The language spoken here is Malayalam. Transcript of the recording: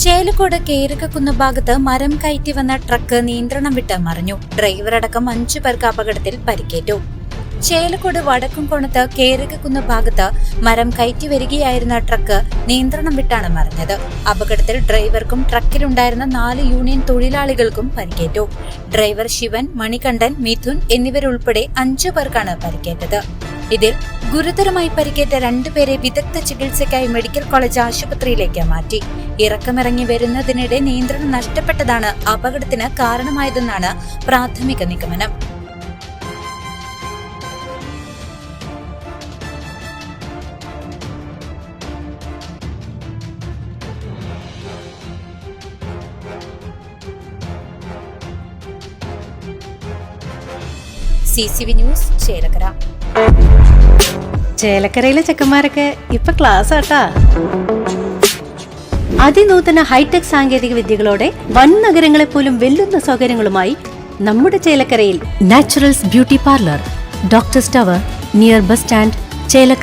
ചേലക്കോട് കേരകക്കുന്ന് ഭാഗത്ത് മരം കയറ്റി വന്ന ട്രക്ക് നിയന്ത്രണം വിട്ട് മറിഞ്ഞു. ഡ്രൈവറടക്കം 5 പേർക്ക് അപകടത്തിൽ പരിക്കേറ്റു. ചേലക്കോട് വടക്കുംകോണത്ത് കേരകക്കുന്ന് ഭാഗത്ത് മരം കയറ്റി വരികയായിരുന്ന ട്രക്ക് നിയന്ത്രണം വിട്ടാണ് മറിഞ്ഞത്. അപകടത്തിൽ ഡ്രൈവർക്കും ട്രക്കിലുണ്ടായിരുന്ന 4 യൂണിയൻ തൊഴിലാളികൾക്കും പരിക്കേറ്റു. ഡ്രൈവർ ശിവൻ, മണികണ്ഠൻ, മിഥുൻ എന്നിവരുൾപ്പെടെ 5 പേർക്കാണ് പരിക്കേറ്റത്. ഇതിൽ ഗുരുതരമായി പരിക്കേറ്റ 2 പേരെ വിദഗ്ധ ചികിത്സയ്ക്കായി മെഡിക്കൽ കോളേജ് ആശുപത്രിയിലേക്ക് മാറ്റി. ഇറക്കമിറങ്ങി വരുന്നതിനിടെ നിയന്ത്രണം നഷ്ടപ്പെട്ടതാണ് അപകടത്തിന് കാരണമായതെന്നാണ് പ്രാഥമിക നിഗമനം. CCV news, Chelakkara. ചേലക്കരയിലെ ചെക്കന്മാരൊക്കെ ഇപ്പൊ ക്ലാസ് ആട്ടാ. അതിനൂതന ഹൈടെക് സാങ്കേതിക വിദ്യകളോടെ വൻ നഗരങ്ങളെ പോലും വെല്ലുന്ന സൗകര്യങ്ങളുമായി നമ്മുടെ ചേലക്കരയിൽ naturals beauty parlour, doctors tower, near bus stand, Chelakkara.